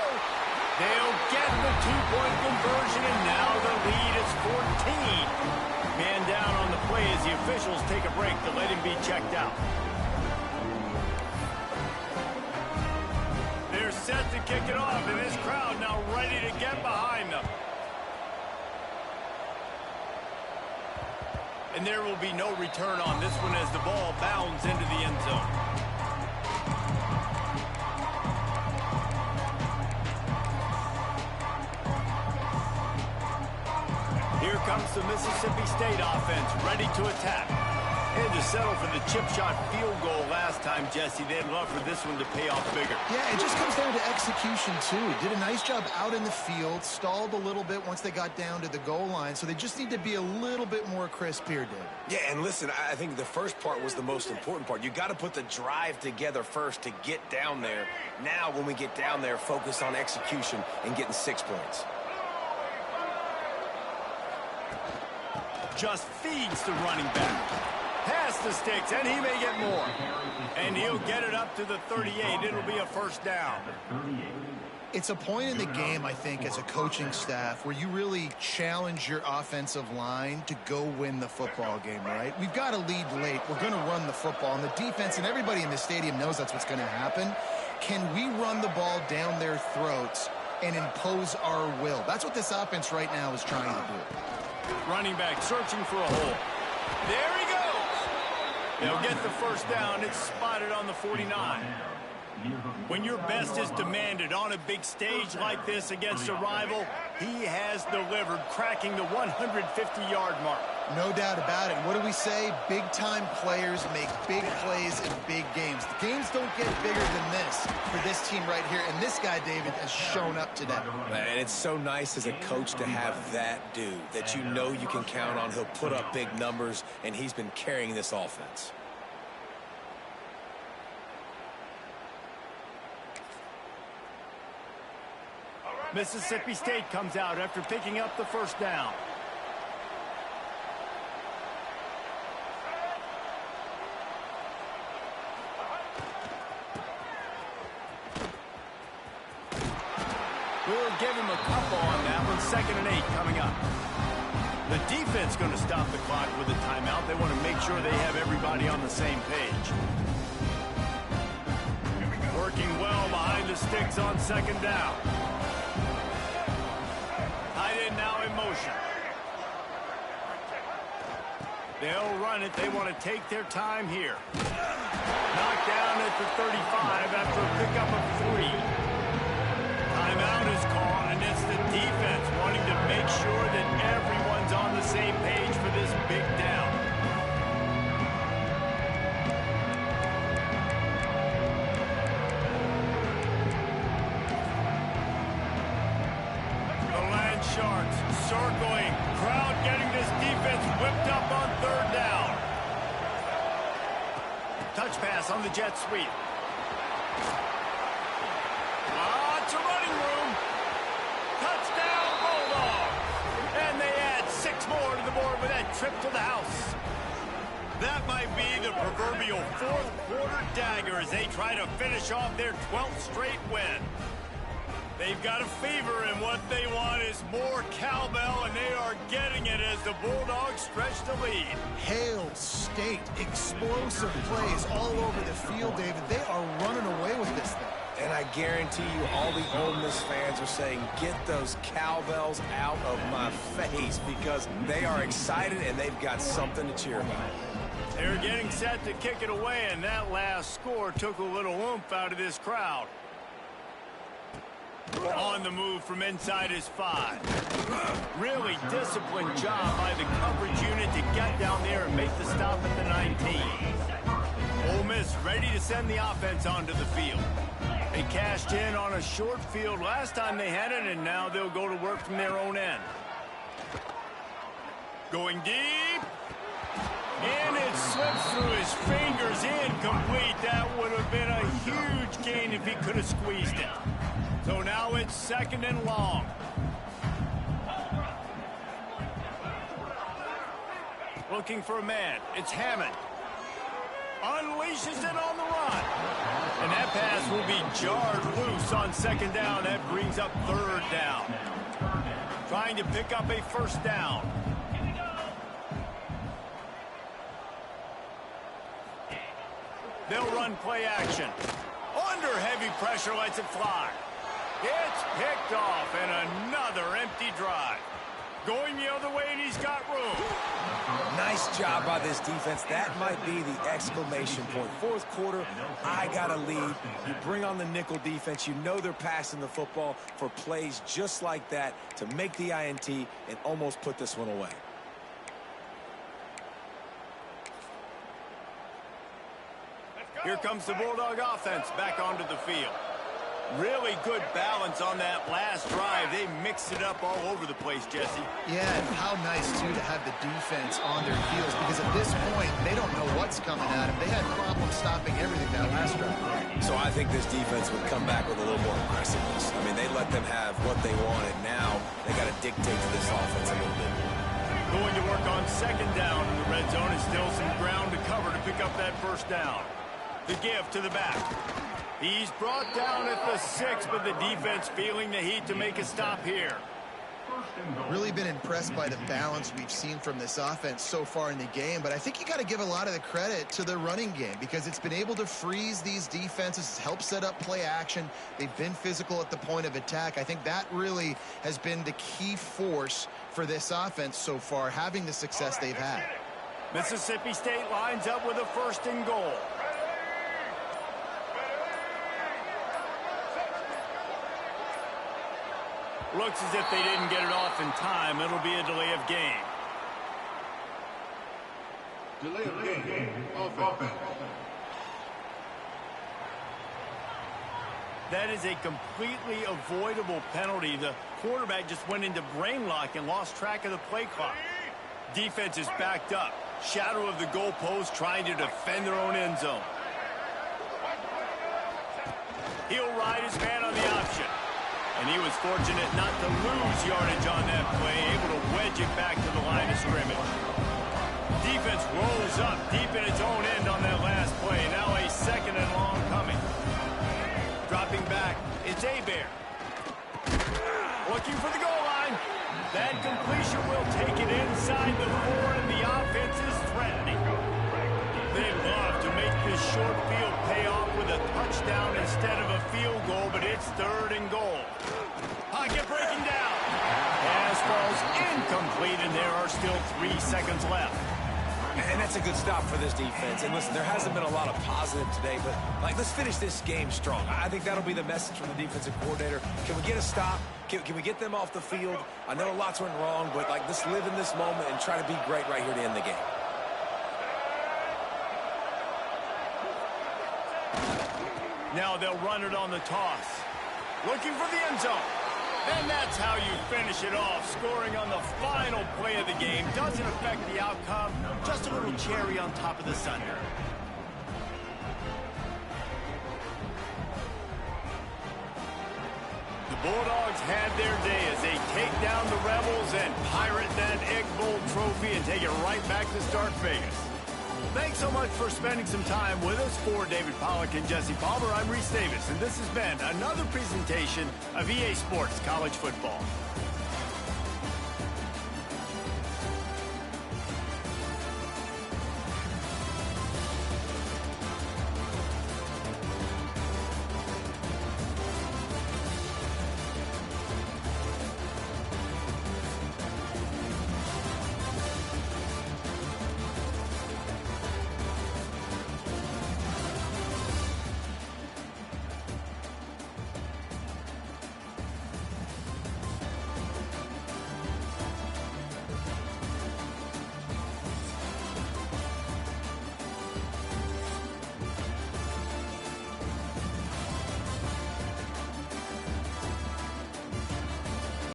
They'll get the 2-point conversion, and now the lead is 14. Man down on the play as the officials take a break to let him be checked out. They're set to kick it off, and this crowd now ready to get behind them. And there will be no return on this one as the ball bounds into the end zone. Here comes the Mississippi State offense, ready to attack. They had to settle for the chip shot field goal last time, Jesse. They'd love for this one to pay off bigger. Yeah, it just comes down to execution, too. Did a nice job out in the field, stalled a little bit once they got down to the goal line, so they just need to be a little bit more crisp here, David. Yeah, and listen, I think the first part was the most important part. You got to put the drive together first to get down there. Now, when we get down there, focus on execution and getting 6 points. just feeds the running back. Pass the sticks, and he may get more. And he'll get it up to the 38. It'll be a first down. It's a point in the game, I think, as a coaching staff where you really challenge your offensive line to go win the football game, right? We've got to lead late. We're going to run the football. And the defense and everybody in the stadium knows that's what's going to happen. Can we run the ball down their throats and impose our will? That's what this offense right now is trying to do. Running back searching for a hole. There he goes. They'll get the first down. It's spotted on the 49. When your best is demanded on a big stage like this against a rival, he has delivered, cracking the 150-yard mark. No doubt about it. What do we say? Big-time players make big plays in big games. The games don't get bigger than this for this team right here, and this guy, David, has shown up today. And it's so nice as a coach to have that dude that you know you can count on. He'll put up big numbers, and he's been carrying this offense. Mississippi State comes out after picking up the first down. We'll give him a couple on that one. 2nd and 8 coming up. The defense going to stop the clock with a timeout. They want to make sure they have everybody on the same page. Working well behind the sticks on 2nd down. Tight end now in motion. They'll run it. They want to take their time here. Knocked down at the 35 after a pickup of 3. Timeout is called, and it's the defense wanting to make sure that everyone's on the same page for this big down. Sharks circling. Crowd getting this defense whipped up on 3rd down. Touch pass on the jet sweep. It's a running room. Touchdown, Bulldogs. And they add 6 more to the board with that trip to the house. That might be the proverbial 4th quarter dagger as they try to finish off their 12th straight win. They've got a fever, and what they want is more cowbell, and they are getting it as the Bulldogs stretch the lead. Hail State, explosive plays all over the field, David. They are running away with this thing. And I guarantee you all the Ole Miss fans are saying, get those cowbells out of my face, because they are excited and they've got something to cheer about. They're getting set to kick it away, and that last score took a little oomph out of this crowd. On the move from inside his 5. Really disciplined job by the coverage unit to get down there and make the stop at the 19. Ole Miss ready to send the offense onto the field. They cashed in on a short field last time they had it, and now they'll go to work from their own end. Going deep. And it slips through his fingers, incomplete. That would have been a huge gain if he could have squeezed it. So now it's 2nd and long. Looking for a man. It's Hammond. Unleashes it on the run. And that pass will be jarred loose on 2nd down. That brings up 3rd down. Trying to pick up a first down. They'll run play action. Under heavy pressure, lets it fly. It's picked off, and another empty drive. Going the other way, and he's got room. Nice job by this defense. That might be the exclamation point. 4th quarter, I got a lead. You bring on the nickel defense. You know they're passing the football for plays just like that to make the INT and almost put this one away. Here comes the Bulldog offense back onto the field. Really good balance on that last drive. They mixed it up all over the place, Jesse. Yeah, and how nice, too, to have the defense on their heels, because at this point, they don't know what's coming at them. They had problems stopping everything that last drive. So I think this defense would come back with a little more aggressiveness. I mean, they let them have what they wanted. Now they got to dictate to this offense a little bit. Going to work on second down in the red zone, and still some ground to cover to pick up that first down. The give to the back. He's brought down at the 6, but the defense feeling the heat to make a stop here. Really been impressed by the balance we've seen from this offense so far in the game, but I think you got to give a lot of the credit to the running game because it's been able to freeze these defenses, help set up play action. They've been physical at the point of attack. I think that really has been the key force for this offense so far, having the success they've had. Mississippi State lines up with a 1st and goal. Looks as if they didn't get it off in time. It'll be a delay of game. Delay of game. Offense. That is a completely avoidable penalty. The quarterback just went into brain lock and lost track of the play clock. Defense is backed up. Shadow of the goalpost trying to defend their own end zone. He'll ride his man on the option. And he was fortunate not to lose yardage on that play, able to wedge it back to the line of scrimmage. Defense rolls up deep in its own end on that last play. Now a 2nd and long coming. Dropping back, it's Hebert. Looking for the goal line. That completion will take it inside the 4, and the offense is threatening. They love to make this short field pay off with a touchdown instead of a field goal, but it's 3rd and goal. Pocket breaking down. Pass falls incomplete, and there are still 3 seconds left. And that's a good stop for this defense. And listen, there hasn't been a lot of positive today, but let's finish this game strong. I think that'll be the message from the defensive coordinator. Can we get a stop? Can we get them off the field? I know lots went wrong, but let's live in this moment and try to be great right here to end the game. Now they'll run it on the toss. Looking for the end zone. And that's how you finish it off. Scoring on the final play of the game doesn't affect the outcome. Just a little cherry on top of the sundae. The Bulldogs had their day as they take down the Rebels and pirate that Egg Bowl trophy and take it right back to Start Vegas. Thanks so much for spending some time with us. For David Pollack and Jesse Palmer, I'm Reese Davis, and this has been another presentation of EA Sports College Football.